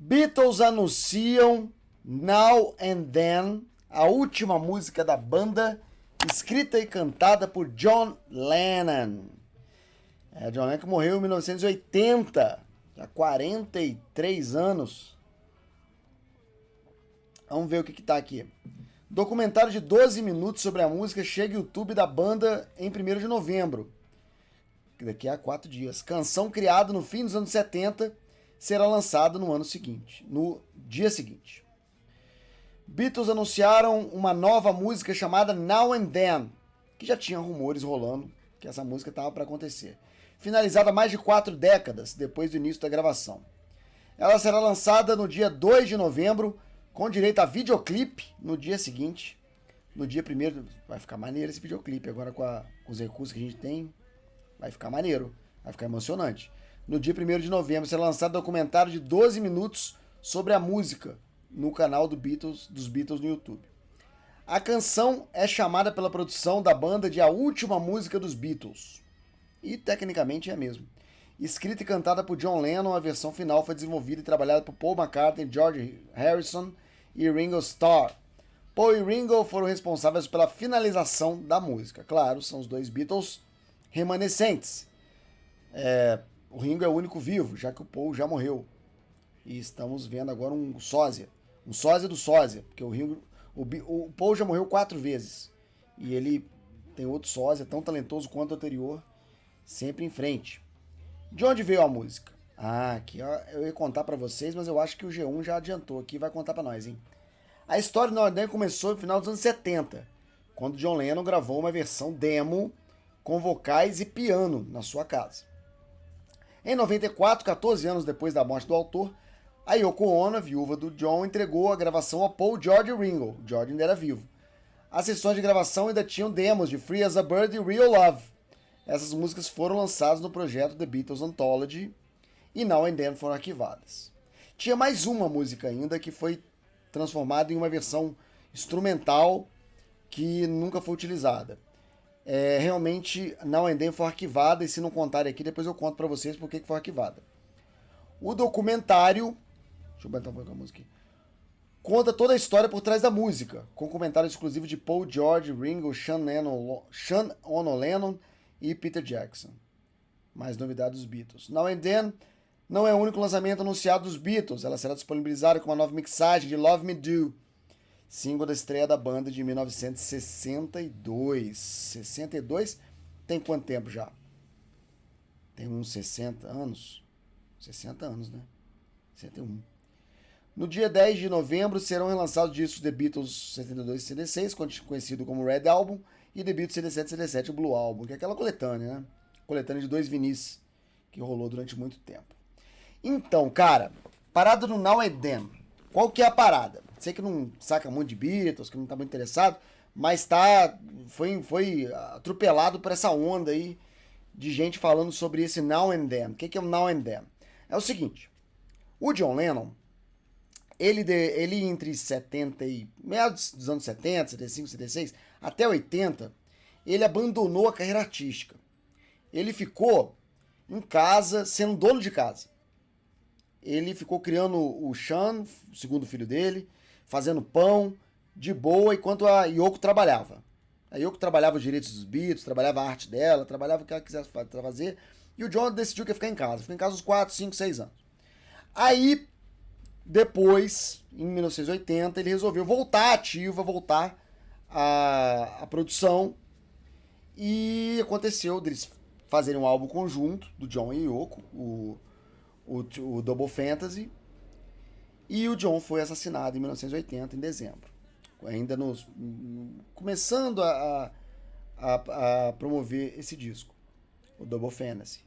Beatles anunciam Now and Then, a última música da banda, escrita e cantada por John Lennon. John Lennon que morreu em 1980, há 43 anos. Vamos ver o que tá aqui. Documentário de 12 minutos sobre a música chega ao YouTube da banda em 1º de novembro. Daqui a 4 dias. Canção criada no fim dos anos 70 será lançada no ano seguinte, no dia seguinte. Beatles anunciaram uma nova música chamada Now and Then, que já tinha rumores rolando que essa música estava para acontecer. Finalizada mais de 4 décadas depois do início da gravação. Ela será lançada no dia 2 de novembro, com direito a videoclipe no dia seguinte. No dia 1º, vai ficar maneiro esse videoclipe, agora com os recursos que a gente tem, vai ficar maneiro, vai ficar emocionante. No dia 1º de novembro será lançado um documentário de 12 minutos sobre a música no canal dos Beatles no YouTube. A canção é chamada pela produção da banda de a última música dos Beatles. E tecnicamente é mesmo. Escrita e cantada por John Lennon, a versão final foi desenvolvida e trabalhada por Paul McCartney, George Harrison e Ringo Starr. Paul e Ringo foram responsáveis pela finalização da música. Claro, são os dois Beatles remanescentes. O Ringo é o único vivo, já que o Paul já morreu. E estamos vendo agora um sósia. Um sósia do sósia. Porque o Paul já morreu 4 vezes. E ele tem outro sósia, tão talentoso quanto o anterior, sempre em frente. De onde veio a música? Aqui ó, eu ia contar pra vocês, mas eu acho que o G1 já adiantou aqui e vai contar pra nós, hein? A história do Now and Then começou no final dos anos 70, quando John Lennon gravou uma versão demo com vocais e piano na sua casa. Em 94, 14 anos depois da morte do autor, a Yoko Ono, a viúva do John, entregou a gravação a Paul, George e Ringo. George ainda era vivo. As sessões de gravação ainda tinham demos de Free as a Bird e Real Love. Essas músicas foram lançadas no projeto The Beatles Anthology e Now and Then foram arquivadas. Tinha mais uma música ainda que foi transformada em uma versão instrumental que nunca foi utilizada. Realmente, Now and Then foi arquivada, e se não contarem aqui, depois eu conto pra vocês por que foi arquivada. O documentário, deixa eu botar um pouco a música aqui, conta toda a história por trás da música, com comentário exclusivo de Paul, George, Ringo, Sean Ono Lennon e Peter Jackson. Mais novidades dos Beatles. Now and Then não é o único lançamento anunciado dos Beatles. Ela será disponibilizada com uma nova mixagem de Love Me Do, single da estreia da banda de 1962. 62? Tem quanto tempo já? Tem uns 60 anos? 60 anos, né? 61. No dia 10 de novembro serão relançados os discos The Beatles 72 e 76, conhecido como Red Album, e The Beatles 77 e 77, o Blue Album, que é aquela coletânea, né? Coletânea de 2 vinis que rolou durante muito tempo. Então, cara, parada no Now and Then. Qual que é a parada? Sei que não saca muito de Beatles, que não tá muito interessado, mas foi atropelado por essa onda aí de gente falando sobre esse Now and Then. O que é o Now and Then? É o seguinte, o John Lennon, ele entre 70 e meados dos anos 70, 75, 76, até 80, ele abandonou a carreira artística. Ele ficou em casa, sendo dono de casa. Ele ficou criando o Sean, o segundo filho dele, fazendo pão, de boa, enquanto a Yoko trabalhava. A Yoko trabalhava os direitos dos Beatles, trabalhava a arte dela, trabalhava o que ela quisesse fazer, e o John decidiu que ia ficar em casa. Ficou em casa uns 4, 5, 6 anos. Aí, depois, em 1980, ele resolveu voltar ativa, voltar à produção, e aconteceu deles fazerem um álbum conjunto do John e Yoko, o Double Fantasy, e o John foi assassinado em 1980, em dezembro. Ainda começando a promover esse disco, o Double Fantasy.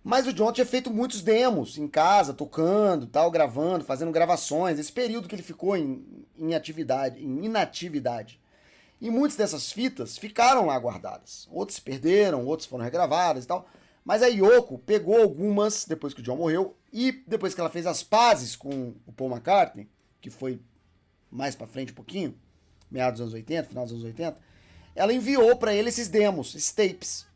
Mas o John tinha feito muitos demos em casa, tocando, tal, gravando, fazendo gravações, esse período que ele ficou em inatividade. E muitas dessas fitas ficaram lá guardadas. Outros se perderam, outros foram regravadas e tal. Mas a Yoko pegou algumas depois que o John morreu, e depois que ela fez as pazes com o Paul McCartney, que foi mais pra frente um pouquinho, meados dos anos 80, final dos anos 80, ela enviou pra ele esses demos, esses tapes.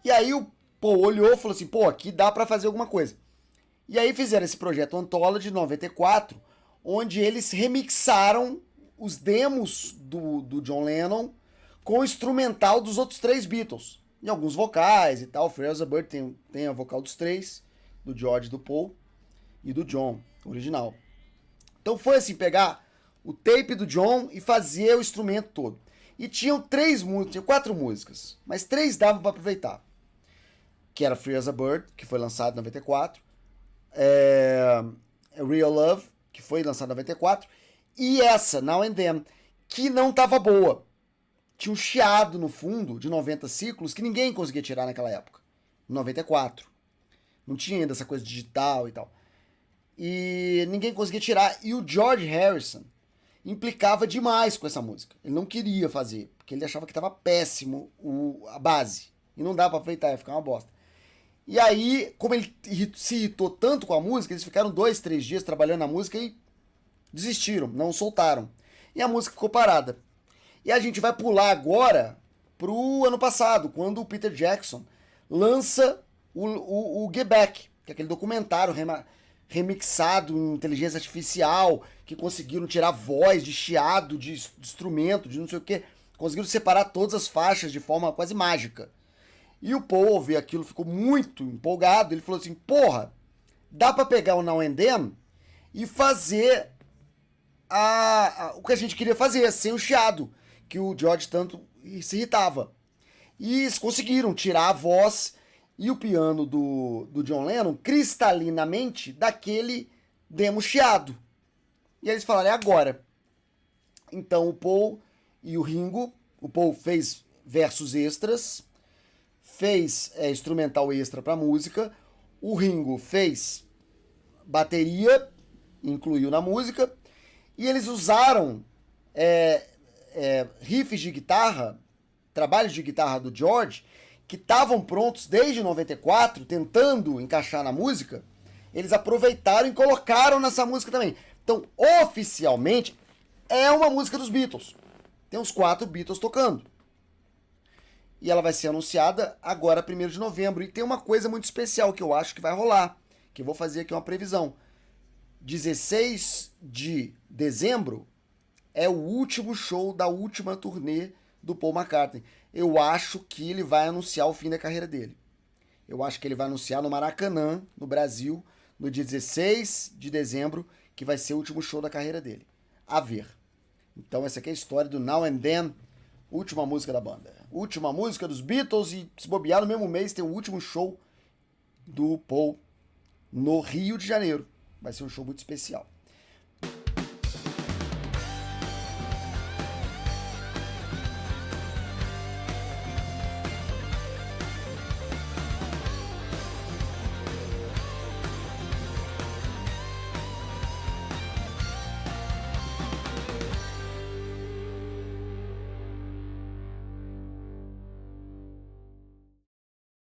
E aí o Paul olhou e falou assim, pô, aqui dá pra fazer alguma coisa. E aí fizeram esse projeto Anthology de 94, onde eles remixaram os demos do John Lennon com o instrumental dos outros 3 Beatles. E alguns vocais e tal. Free as a Bird tem a vocal dos 3, do George, do Paul e do John, original. Então foi assim, pegar o tape do John e fazer o instrumento todo. E tinham 4 músicas, mas 3 davam para aproveitar. Que era Free as a Bird, que foi lançado em 94, Real Love, que foi lançado em 94, e essa, Now and Then, que não tava boa. Tinha um chiado no fundo de 90 ciclos que ninguém conseguia tirar naquela época, em 94. Não tinha ainda essa coisa digital e tal. E ninguém conseguia tirar. E o George Harrison implicava demais com essa música. Ele não queria fazer, porque ele achava que estava péssimo a base. E não dava pra aproveitar, ia ficar uma bosta. E aí, como ele se irritou tanto com a música, eles ficaram 2, 3 dias trabalhando na música e desistiram, não soltaram. E a música ficou parada. E a gente vai pular agora pro ano passado, quando o Peter Jackson lança o Get Back, que é aquele documentário remixado em inteligência artificial, que conseguiram tirar voz de chiado, de instrumento, de não sei o que. Conseguiram separar todas as faixas de forma quase mágica. E o Paul ouviu aquilo, ficou muito empolgado. Ele falou assim, porra, dá pra pegar o Now and Then e fazer o que a gente queria fazer, sem o chiado, que o George tanto se irritava. E eles conseguiram tirar a voz e o piano do John Lennon cristalinamente daquele demo chiado. E eles falaram, é agora. Então o Paul e o Ringo, o Paul fez versos extras, fez instrumental extra pra música, o Ringo fez bateria, incluiu na música, e eles usaram riffs de guitarra, trabalhos de guitarra do George, que estavam prontos desde 94, tentando encaixar na música, eles aproveitaram e colocaram nessa música também. Então, oficialmente, é uma música dos Beatles. Tem uns 4 Beatles tocando. E ela vai ser anunciada agora, 1º de novembro. E tem uma coisa muito especial que eu acho que vai rolar, que eu vou fazer aqui uma previsão. 16 de dezembro é o último show da última turnê do Paul McCartney. Eu acho que ele vai anunciar o fim da carreira dele. Eu acho que ele vai anunciar no Maracanã, no Brasil, no dia 16 de dezembro, que vai ser o último show da carreira dele. A ver. Então essa aqui é a história do Now and Then, última música da banda. Última música dos Beatles, e se bobear no mesmo mês tem o último show do Paul no Rio de Janeiro. Vai ser um show muito especial.